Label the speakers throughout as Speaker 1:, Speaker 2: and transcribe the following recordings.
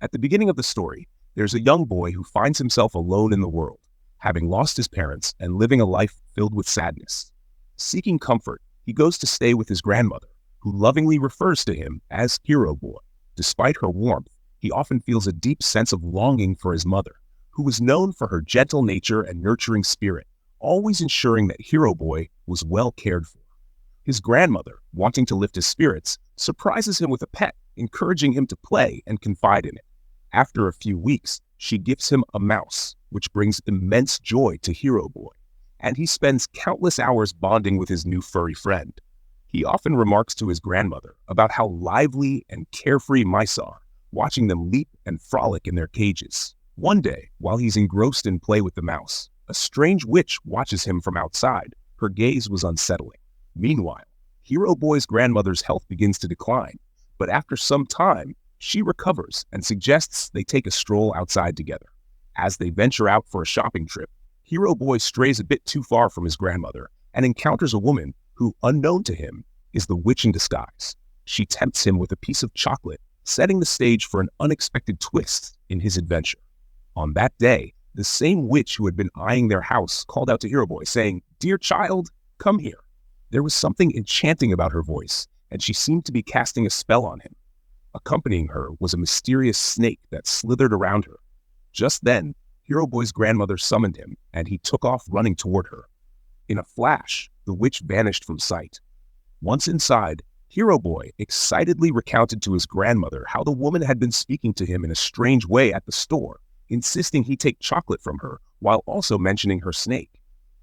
Speaker 1: At the beginning of the story, there's a young boy who finds himself alone in the world, having lost his parents and living a life filled with sadness. Seeking comfort, he goes to stay with his grandmother, who lovingly refers to him as Hero Boy. Despite her warmth, he often feels a deep sense of longing for his mother, who was known for her gentle nature and nurturing spirit, always ensuring that Hero Boy was well cared for. His grandmother, wanting to lift his spirits, surprises him with a pet, encouraging him to play and confide in it. After a few weeks, she gives him a mouse, which brings immense joy to Hero Boy, and he spends countless hours bonding with his new furry friend. He often remarks to his grandmother about how lively and carefree mice are, watching them leap and frolic in their cages. One day, while he's engrossed in play with the mouse, a strange witch watches him from outside. Her gaze was unsettling. Meanwhile, Hero Boy's grandmother's health begins to decline, but after some time, she recovers and suggests they take a stroll outside together. As they venture out for a shopping trip, Hero Boy strays a bit too far from his grandmother and encounters a woman who, unknown to him, is the witch in disguise. She tempts him with a piece of chocolate, setting the stage for an unexpected twist in his adventure. On that day, the same witch who had been eyeing their house called out to Hero Boy, saying, "Dear child, come here." There was something enchanting about her voice, and she seemed to be casting a spell on him. Accompanying her was a mysterious snake that slithered around her. Just then, Hero Boy's grandmother summoned him, and he took off running toward her. In a flash, the witch vanished from sight. Once inside, Hero Boy excitedly recounted to his grandmother how the woman had been speaking to him in a strange way at the store, insisting he take chocolate from her while also mentioning her snake.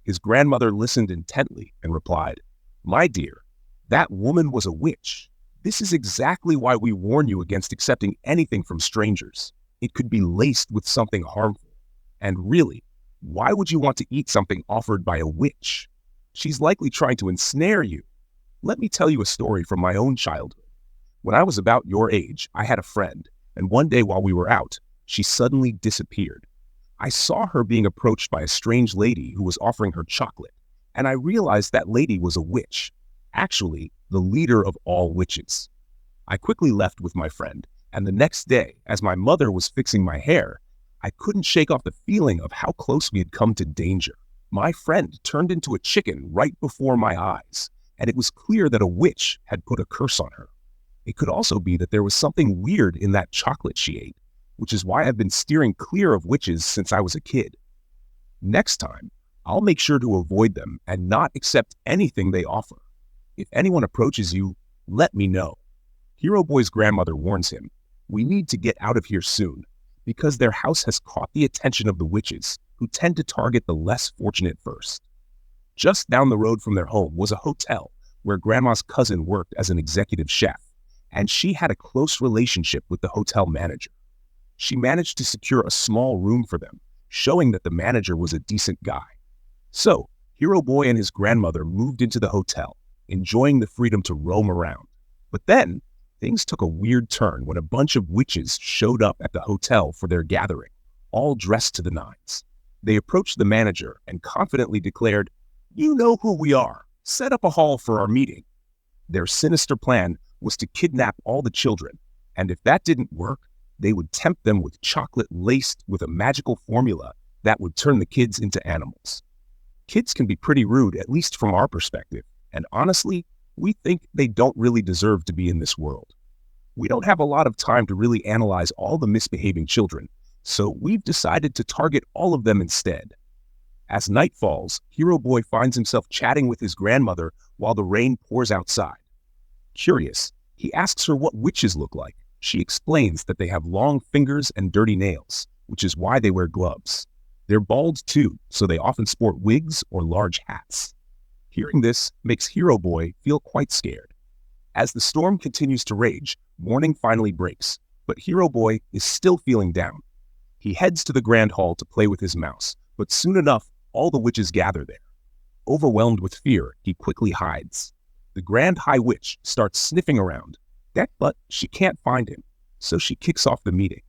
Speaker 1: His grandmother listened intently and replied, "My dear, that woman was a witch. This is exactly why we warn you against accepting anything from strangers. It could be laced with something harmful. And really, why would you want to eat something offered by a witch? She's likely trying to ensnare you. Let me tell you a story from my own childhood. When I was about your age, I had a friend, and one day while we were out, she suddenly disappeared. I saw her being approached by a strange lady who was offering her chocolate, and I realized that lady was a witch, actually the leader of all witches. I quickly left with my friend, and the next day, as my mother was fixing my hair, I couldn't shake off the feeling of how close we had come to danger. My friend turned into a chicken right before my eyes, and it was clear that a witch had put a curse on her. It could also be that there was something weird in that chocolate she ate, which is why I've been steering clear of witches since I was a kid. Next time, I'll make sure to avoid them and not accept anything they offer. If anyone approaches you, let me know." Hero Boy's grandmother warns him, "We need to get out of here soon, because their house has caught the attention of the witches, who tend to target the less fortunate first." Just down the road from their home was a hotel where Grandma's cousin worked as an executive chef, and she had a close relationship with the hotel manager. She managed to secure a small room for them, showing that the manager was a decent guy. So, Hero Boy and his grandmother moved into the hotel, enjoying the freedom to roam around. But then, things took a weird turn when a bunch of witches showed up at the hotel for their gathering, all dressed to the nines. They approached the manager and confidently declared, "You know who we are. Set up a hall for our meeting." Their sinister plan was to kidnap all the children, and if that didn't work, they would tempt them with chocolate laced with a magical formula that would turn the kids into animals. Kids can be pretty rude, at least from our perspective, and honestly, we think they don't really deserve to be in this world. We don't have a lot of time to really analyze all the misbehaving children, so we've decided to target all of them instead. As night falls, Hero Boy finds himself chatting with his grandmother while the rain pours outside. Curious, he asks her what witches look like. She explains that they have long fingers and dirty nails, which is why they wear gloves. They're bald too, so they often sport wigs or large hats. Hearing this makes Hero Boy feel quite scared. As the storm continues to rage, morning finally breaks, but Hero Boy is still feeling down. He heads to the grand hall to play with his mouse, but soon enough, all the witches gather there. Overwhelmed with fear, he quickly hides. The Grand High Witch starts sniffing around, but she can't find him, so she kicks off the meeting.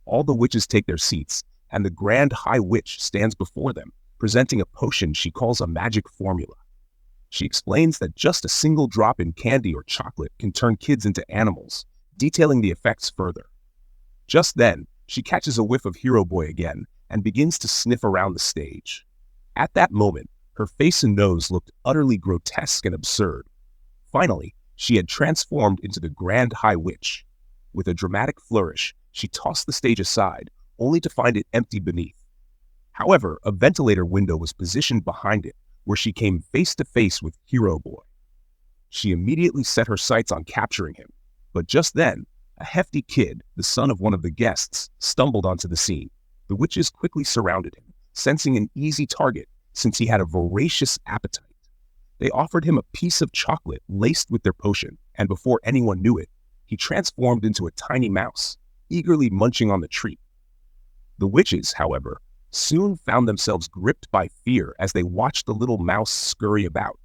Speaker 1: All the witches take their seats, and the Grand High Witch stands before them, presenting a potion she calls a magic formula. She explains that just a single drop in candy or chocolate can turn kids into animals, detailing the effects further. Just then, she catches a whiff of Hero Boy again and begins to sniff around the stage. At that moment, her face and nose looked utterly grotesque and absurd. Finally, she had transformed into the Grand High Witch. With a dramatic flourish, she tossed the stage aside, only to find it empty beneath. However, a ventilator window was positioned behind it, where she came face to face with Hero Boy. She immediately set her sights on capturing him, but just then, a hefty kid, the son of one of the guests, stumbled onto the scene. The witches quickly surrounded him, sensing an easy target since he had a voracious appetite. They offered him a piece of chocolate laced with their potion, and before anyone knew it, he transformed into a tiny mouse, eagerly munching on the treat. The witches, however, soon found themselves gripped by fear as they watched the little mouse scurry about.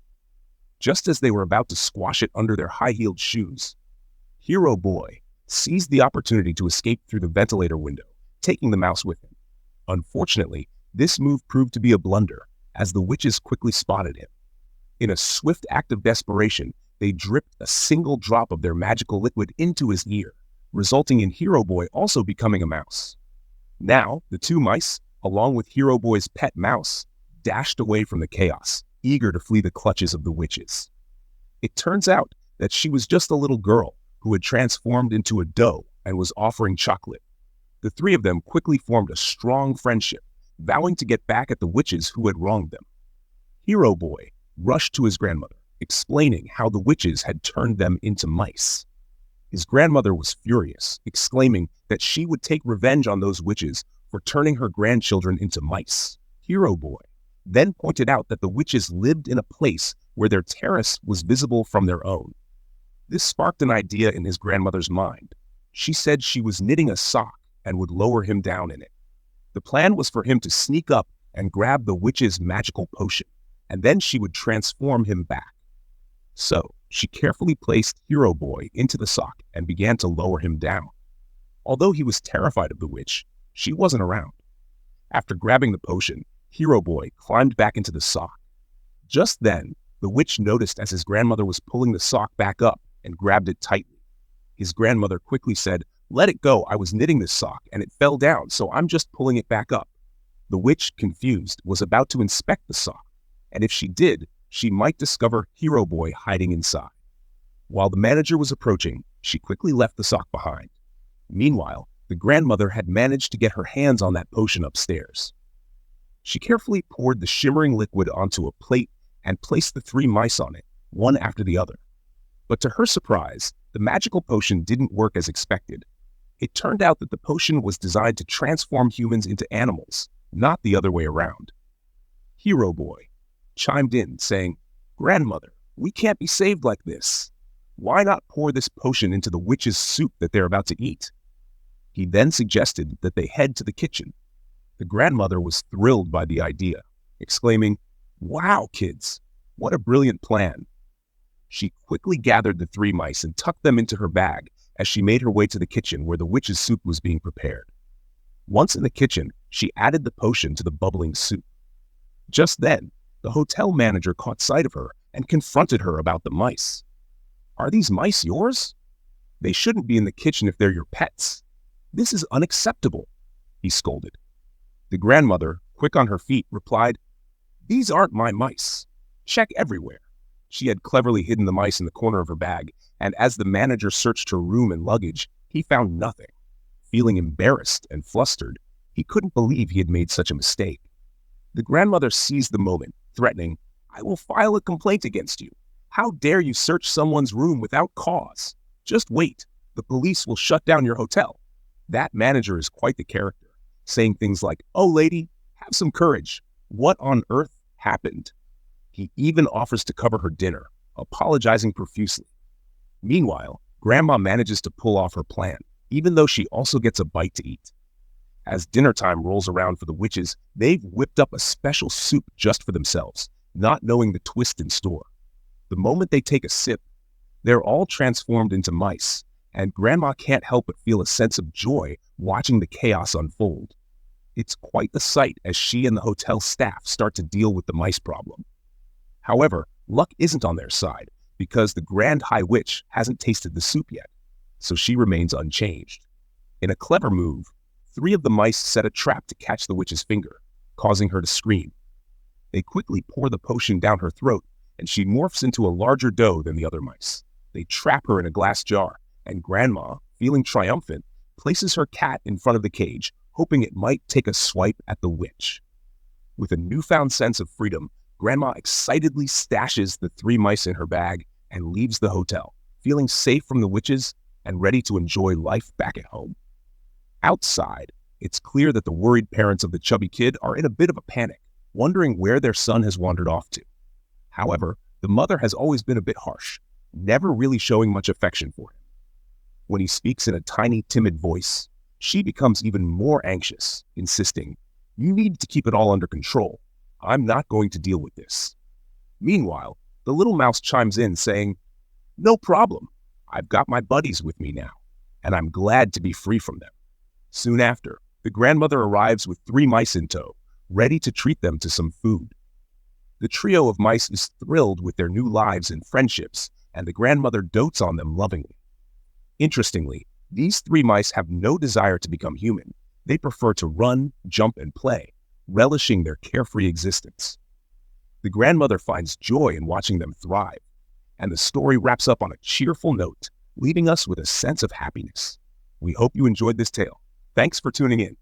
Speaker 1: Just as they were about to squash it under their high-heeled shoes, Hero Boy seized the opportunity to escape through the ventilator window, taking the mouse with him. Unfortunately, this move proved to be a blunder, as the witches quickly spotted him. In a swift act of desperation, they dripped a single drop of their magical liquid into his ear, resulting in Hero Boy also becoming a mouse. Now, the two mice, along with Hero Boy's pet mouse, dashed away from the chaos, eager to flee the clutches of the witches. It turns out that she was just a little girl who had transformed into a doe and was offering chocolate. The three of them quickly formed a strong friendship, vowing to get back at the witches who had wronged them. Hero Boy rushed to his grandmother, explaining how the witches had turned them into mice. His grandmother was furious, exclaiming that she would take revenge on those witches for turning her grandchildren into mice. Hero Boy then pointed out that the witches lived in a place where their terrace was visible from their own. This sparked an idea in his grandmother's mind. She said she was knitting a sock and would lower him down in it. The plan was for him to sneak up and grab the witch's magical potion, and then she would transform him back. So, she carefully placed Hero Boy into the sock and began to lower him down. Although he was terrified of the witch, she wasn't around. After grabbing the potion, Hero Boy climbed back into the sock. Just then, the witch noticed as his grandmother was pulling the sock back up and grabbed it tightly. His grandmother quickly said, "Let it go, I was knitting this sock and it fell down, so I'm just pulling it back up." The witch, confused, was about to inspect the sock, and if she did, she might discover Hero Boy hiding inside. While the manager was approaching, she quickly left the sock behind. Meanwhile, the grandmother had managed to get her hands on that potion upstairs. She carefully poured the shimmering liquid onto a plate and placed the three mice on it, one after the other. But to her surprise, the magical potion didn't work as expected. It turned out that the potion was designed to transform humans into animals, not the other way around. Hero Boy chimed in, saying, "Grandmother, we can't be saved like this. Why not pour this potion into the witch's soup that they're about to eat?" He then suggested that they head to the kitchen. The grandmother was thrilled by the idea, exclaiming, "Wow, kids, what a brilliant plan." She quickly gathered the three mice and tucked them into her bag as she made her way to the kitchen where the witch's soup was being prepared. Once in the kitchen, she added the potion to the bubbling soup. Just then, the hotel manager caught sight of her and confronted her about the mice. "Are these mice yours? They shouldn't be in the kitchen if they're your pets. This is unacceptable," he scolded. The grandmother, quick on her feet, replied, "These aren't my mice. Check everywhere." She had cleverly hidden the mice in the corner of her bag, and as the manager searched her room and luggage, he found nothing. Feeling embarrassed and flustered, he couldn't believe he had made such a mistake. The grandmother seized the moment, threatening, "I will file a complaint against you. How dare you search someone's room without cause? Just wait. The police will shut down your hotel." That manager is quite the character, saying things like, "Oh, lady, have some courage. What on earth happened?" He even offers to cover her dinner, apologizing profusely. Meanwhile, Grandma manages to pull off her plan, even though she also gets a bite to eat. As dinner time rolls around for the witches, they've whipped up a special soup just for themselves, not knowing the twist in store. The moment they take a sip, they're all transformed into mice, and Grandma can't help but feel a sense of joy watching the chaos unfold. It's quite the sight as she and the hotel staff start to deal with the mice problem. However, luck isn't on their side because the Grand High Witch hasn't tasted the soup yet, so she remains unchanged. In a clever move, 3 of the mice set a trap to catch the witch's finger, causing her to scream. They quickly pour the potion down her throat, and she morphs into a larger doe than the other mice. They trap her in a glass jar, and Grandma, feeling triumphant, places her cat in front of the cage, hoping it might take a swipe at the witch. With a newfound sense of freedom, Grandma excitedly stashes the 3 mice in her bag and leaves the hotel, feeling safe from the witches and ready to enjoy life back at home. Outside, it's clear that the worried parents of the chubby kid are in a bit of a panic, wondering where their son has wandered off to. However, the mother has always been a bit harsh, never really showing much affection for him. When he speaks in a tiny, timid voice, she becomes even more anxious, insisting, "You need to keep it all under control. I'm not going to deal with this." Meanwhile, the little mouse chimes in saying, "No problem. I've got my buddies with me now, and I'm glad to be free from them." Soon after, the grandmother arrives with 3 mice in tow, ready to treat them to some food. The trio of mice is thrilled with their new lives and friendships, and the grandmother dotes on them lovingly. Interestingly, these 3 mice have no desire to become human. They prefer to run, jump, and play, relishing their carefree existence. The grandmother finds joy in watching them thrive, and the story wraps up on a cheerful note, leaving us with a sense of happiness. We hope you enjoyed this tale. Thanks for tuning in.